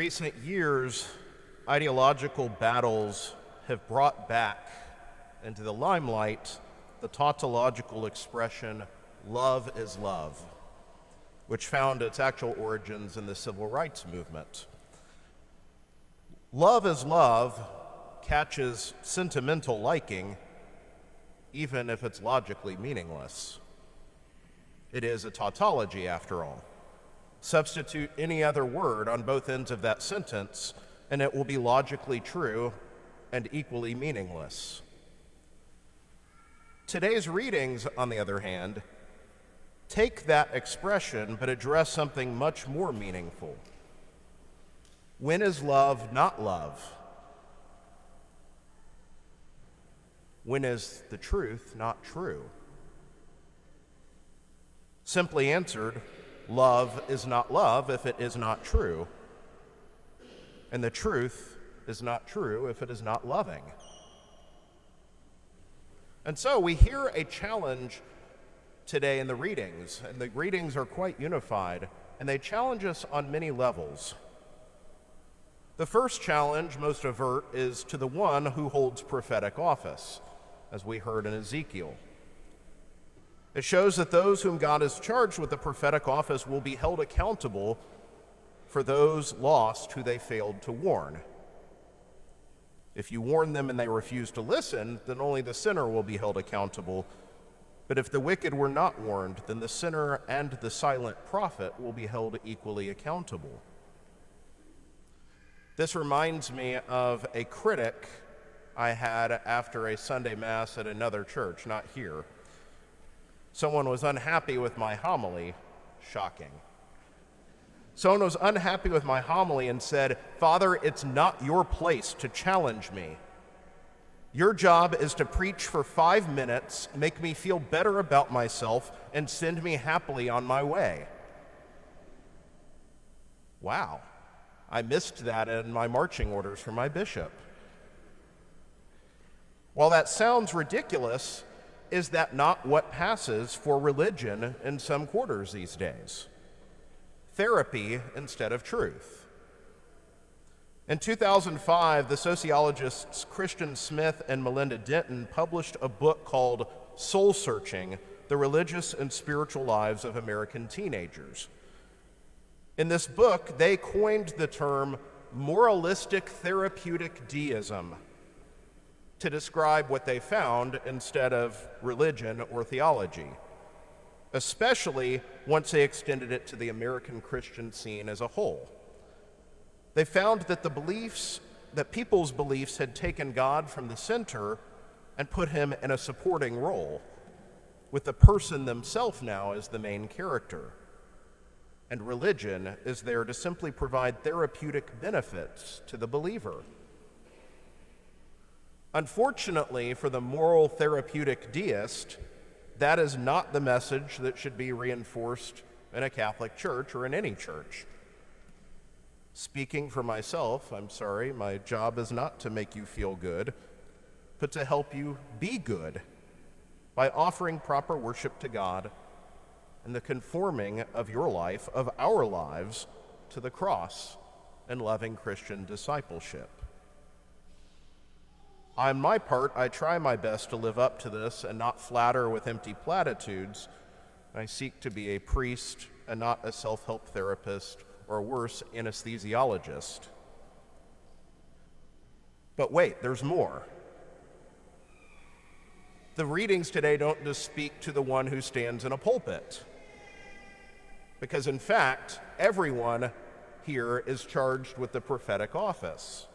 recent years, ideological battles have brought back into the limelight the tautological expression, love is love, which found its actual origins in the civil rights movement. Love is love catches sentimental liking, even if it's logically meaningless. It is a tautology, after all. Substitute any other word on both ends of that sentence, and it will be logically true and equally meaningless. Today's readings, on the other hand, take that expression but address something much more meaningful. When is love not love? When is the truth not true? Simply answered, love is not love if it is not true, and the truth is not true if it is not loving. And so we hear a challenge today in the readings, and the readings are quite unified, and they challenge us on many levels. The first challenge, most overt, is to the one who holds prophetic office, as we heard in Ezekiel. It shows that those whom God has charged with the prophetic office will be held accountable for those lost who they failed to warn. If you warn them and they refuse to listen, then only the sinner will be held accountable. But if the wicked were not warned, then the sinner and the silent prophet will be held equally accountable. This reminds me of a critic I had after a Sunday Mass at another church, not here. Someone was unhappy with my homily. Shocking. Someone was unhappy with my homily and said, "Father, it's not your place to challenge me. Your job is to preach for 5 minutes, make me feel better about myself, and send me happily on my way." Wow, I missed that in my marching orders from my bishop. While that sounds ridiculous, is that not what passes for religion in some quarters these days? Therapy instead of truth. In 2005, the sociologists Christian Smith and Melinda Denton published a book called Soul Searching: The Religious and Spiritual Lives of American Teenagers. In this book, they coined the term moralistic therapeutic deism to describe what they found instead of religion or theology, especially once they extended it to the American Christian scene as a whole. They found that people's beliefs had taken God from the center and put him in a supporting role, with the person themselves now as the main character. And religion is there to simply provide therapeutic benefits to the believer. Unfortunately, for the moral therapeutic deist, that is not the message that should be reinforced in a Catholic church or in any church. Speaking for myself, I'm sorry, my job is not to make you feel good, but to help you be good by offering proper worship to God and the conforming of your life, of our lives, to the cross and loving Christian discipleship. On my part, I try my best to live up to this and not flatter with empty platitudes. I seek to be a priest and not a self-help therapist or worse, anesthesiologist. But wait, there's more. The readings today don't just speak to the one who stands in a pulpit, because in fact, everyone here is charged with the prophetic office.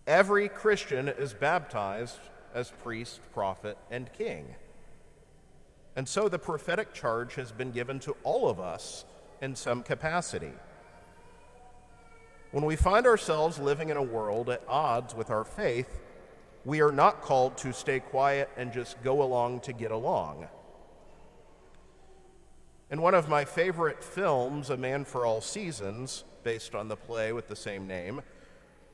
Every Christian is baptized as priest, prophet, and king. And so the prophetic charge has been given to all of us in some capacity. When we find ourselves living in a world at odds with our faith, we are not called to stay quiet and just go along to get along. In one of my favorite films, A Man for All Seasons, based on the play with the same name,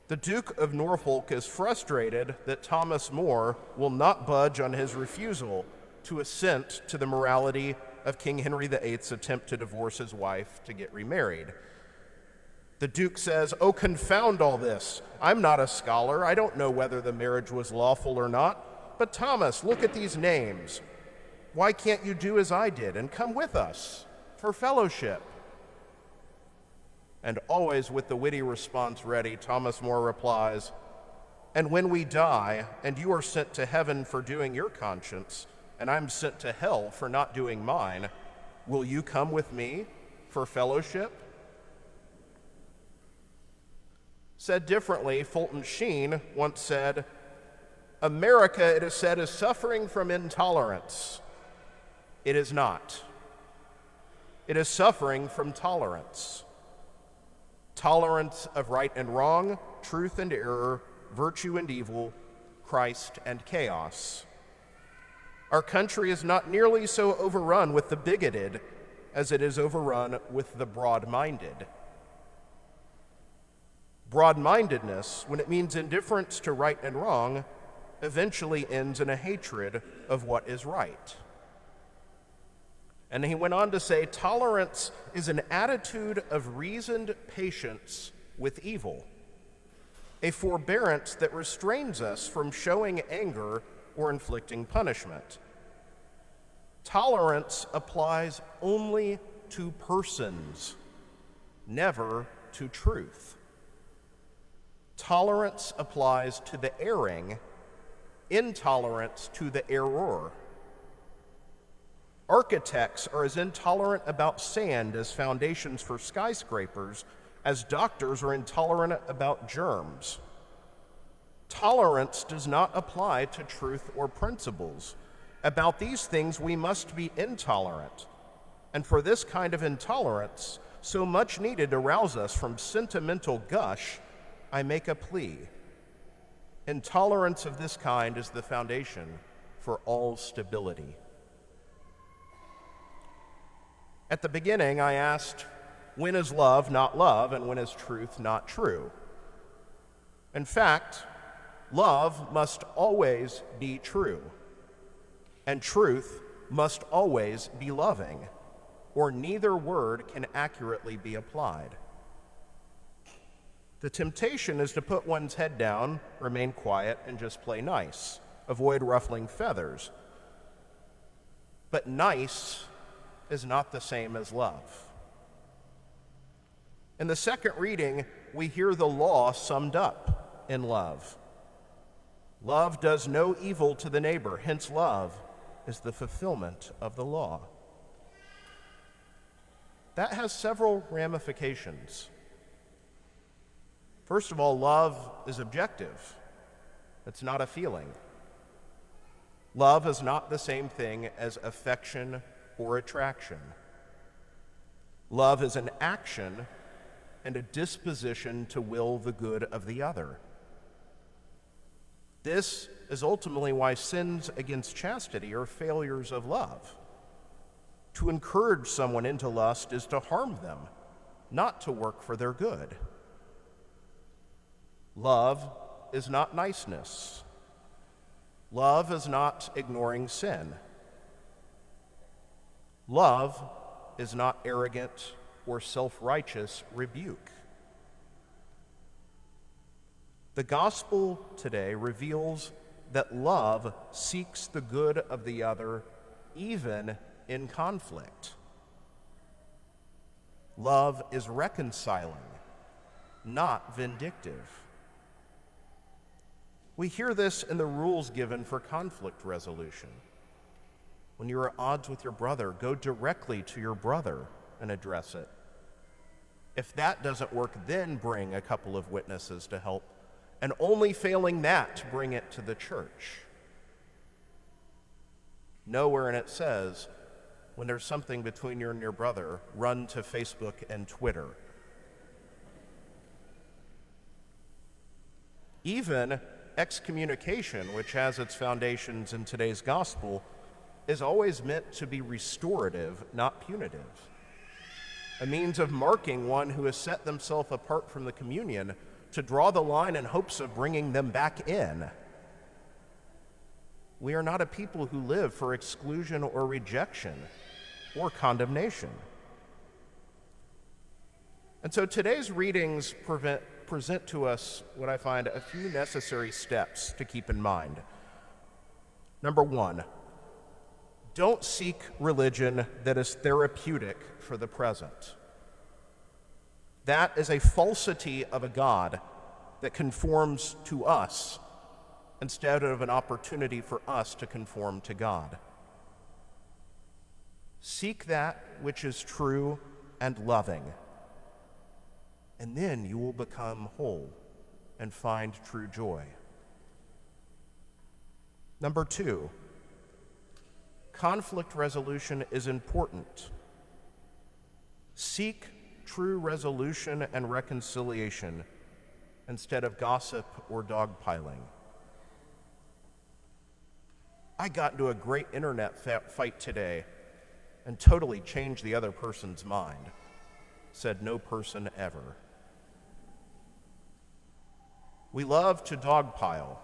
the Duke of Norfolk is frustrated that Thomas More will not budge on his refusal to assent to the morality of King Henry VIII's attempt to divorce his wife to get remarried. The Duke says, "Oh, confound all this. I'm not a scholar. I don't know whether the marriage was lawful or not. But Thomas, look at these names. Why can't you do as I did and come with us for fellowship?" And always with the witty response ready, Thomas More replies, "And when we die, and you are sent to heaven for doing your conscience, and I'm sent to hell for not doing mine, will you come with me for fellowship?" Said differently, Fulton Sheen once said, "America, it is said, is suffering from intolerance. It is not. It is suffering from tolerance. Tolerance of right and wrong, truth and error, virtue and evil, Christ and chaos. Our country is not nearly so overrun with the bigoted as it is overrun with the broad-minded. Broad-mindedness, when it means indifference to right and wrong, eventually ends in a hatred of what is right." And he went on to say, "Tolerance is an attitude of reasoned patience with evil, a forbearance that restrains us from showing anger or inflicting punishment. Tolerance applies only to persons, never to truth. Tolerance applies to the erring, intolerance to the error. Architects are as intolerant about sand as foundations for skyscrapers, as doctors are intolerant about germs. Tolerance does not apply to truth or principles. About these things we must be intolerant. And for this kind of intolerance, so much needed to rouse us from sentimental gush, I make a plea. Intolerance of this kind is the foundation for all stability." At the beginning, I asked, when is love not love, and when is truth not true? In fact, love must always be true, and truth must always be loving, or neither word can accurately be applied. The temptation is to put one's head down, remain quiet, and just play nice, avoid ruffling feathers. But nice is not the same as love. In the second reading, we hear the law summed up in love. Love does no evil to the neighbor, hence love is the fulfillment of the law. That has several ramifications. First of all, love is objective. It's not a feeling. Love is not the same thing as affection or attraction. Love is an action and a disposition to will the good of the other. This is ultimately why sins against chastity are failures of love. To encourage someone into lust is to harm them, not to work for their good. Love is not niceness. Love is not ignoring sin. Love is not arrogant or self-righteous rebuke. The gospel today reveals that love seeks the good of the other even in conflict. Love is reconciling, not vindictive. We hear this in the rules given for conflict resolution. When you're at odds with your brother, go directly to your brother and address it. If that doesn't work, then bring a couple of witnesses to help, and only failing that, bring it to the church. Nowhere in it says, when there's something between you and your brother, run to Facebook and Twitter. Even excommunication, which has its foundations in today's gospel, is always meant to be restorative, not punitive. A means of marking one who has set themselves apart from the communion to draw the line in hopes of bringing them back in. We are not a people who live for exclusion or rejection or condemnation. And so today's readings present to us what I find a few necessary steps to keep in mind. Number one, don't seek religion that is therapeutic for the present. That is a falsity of a God that conforms to us instead of an opportunity for us to conform to God. Seek that which is true and loving, and then you will become whole and find true joy. Number two, conflict resolution is important. Seek true resolution and reconciliation instead of gossip or dogpiling. I got into a great internet fight today and totally changed the other person's mind, said no person ever. We love to dogpile.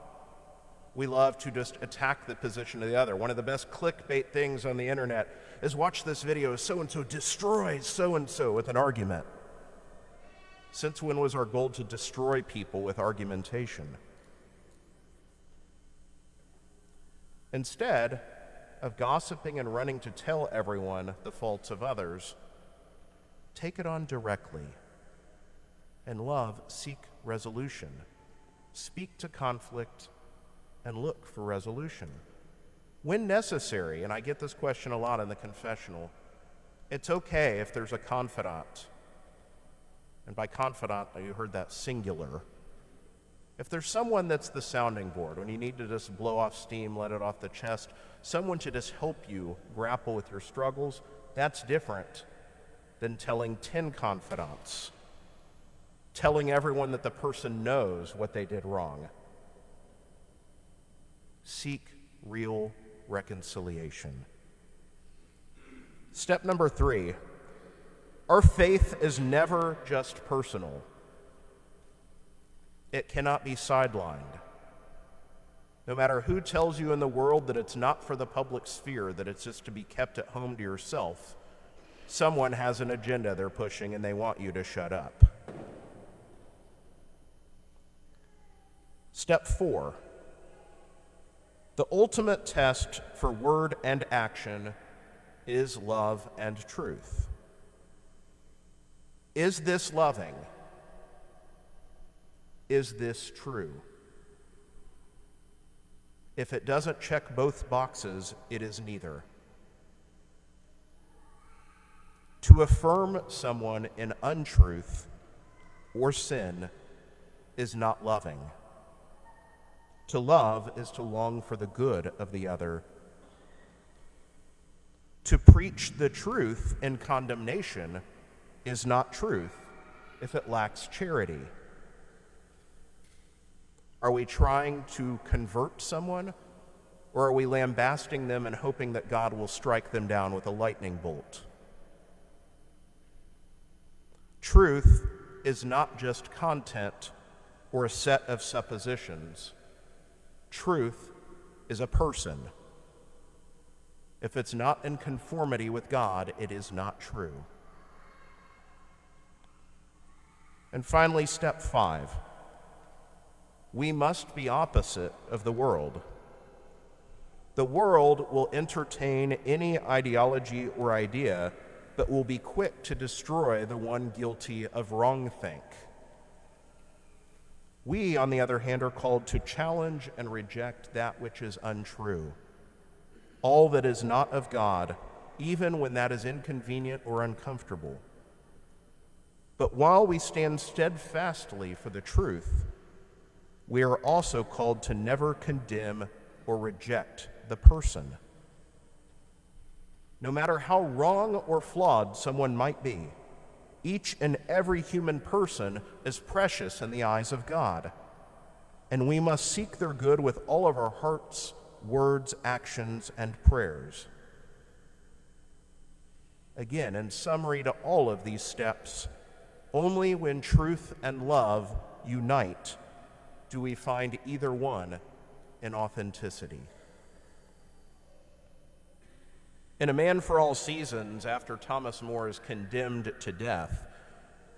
We love to just attack the position of the other. One of the best clickbait things on the internet is watch this video, so-and-so destroys so-and-so with an argument. Since when was our goal to destroy people with argumentation? Instead of gossiping and running to tell everyone the faults of others, take it on directly. In love, seek resolution. Speak to conflict and look for resolution. When necessary, and I get this question a lot in the confessional, it's okay if there's a confidant. And by confidant, you heard that singular. If there's someone that's the sounding board, when you need to just blow off steam, let it off the chest, someone to just help you grapple with your struggles, that's different than telling 10 confidants, telling everyone that the person knows what they did wrong. Seek real reconciliation. Step number 3, our faith is never just personal. It cannot be sidelined. No matter who tells you in the world that it's not for the public sphere, that it's just to be kept at home to yourself, someone has an agenda they're pushing and they want you to shut up. Step 4, the ultimate test for word and action is love and truth. Is this loving? Is this true? If it doesn't check both boxes, it is neither. To affirm someone in untruth or sin is not loving. To love is to long for the good of the other. To preach the truth in condemnation is not truth if it lacks charity. Are we trying to convert someone, or are we lambasting them and hoping that God will strike them down with a lightning bolt? Truth is not just content or a set of suppositions. Truth is a person. If it's not in conformity with God, it is not true. And finally, step 5. We must be opposite of the world. The world will entertain any ideology or idea, but will be quick to destroy the one guilty of wrongthink. We, on the other hand, are called to challenge and reject that which is untrue, all that is not of God, even when that is inconvenient or uncomfortable. But while we stand steadfastly for the truth, we are also called to never condemn or reject the person. No matter how wrong or flawed someone might be, each and every human person is precious in the eyes of God, and we must seek their good with all of our hearts, words, actions, and prayers. Again, in summary to all of these steps, only when truth and love unite do we find either one in authenticity. In A Man for All Seasons, after Thomas More is condemned to death,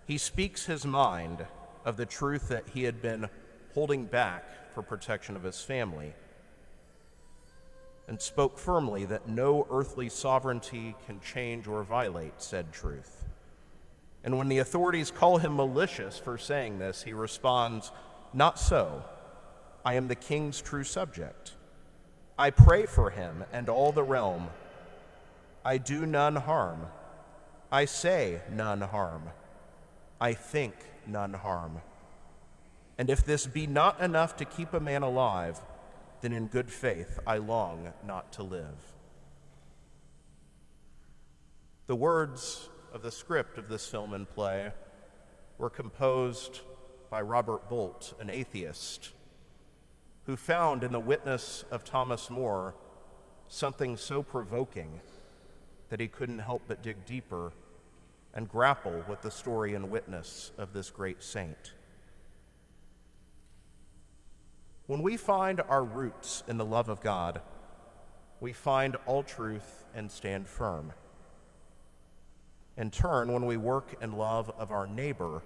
He speaks his mind of the truth that he had been holding back for protection of his family, and spoke firmly that no earthly sovereignty can change or violate said truth. And when the authorities call him malicious for saying this, he responds, "Not so. I am the king's true subject. I pray for him and all the realm. I do none harm. I say none harm. I think none harm. And if this be not enough to keep a man alive, then in good faith I long not to live." The words of the script of this film and play were composed by Robert Bolt, an atheist, who found in the witness of Thomas More something so provoking that he couldn't help but dig deeper and grapple with the story and witness of this great saint. When we find our roots in the love of God, we find all truth and stand firm. In turn, when we work in love of our neighbor,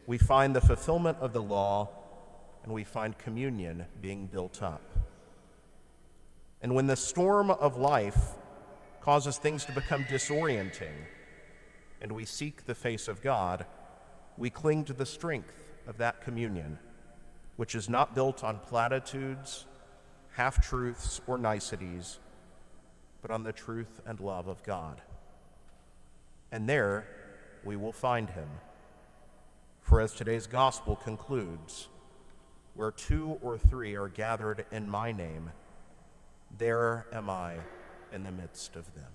we find the fulfillment of the law, and we find communion being built up. And when the storm of life causes things to become disorienting, and we seek the face of God, we cling to the strength of that communion, which is not built on platitudes, half-truths, or niceties, but on the truth and love of God. And there we will find him. For as today's gospel concludes, where 2 or 3 are gathered in my name, there am I in the midst of them.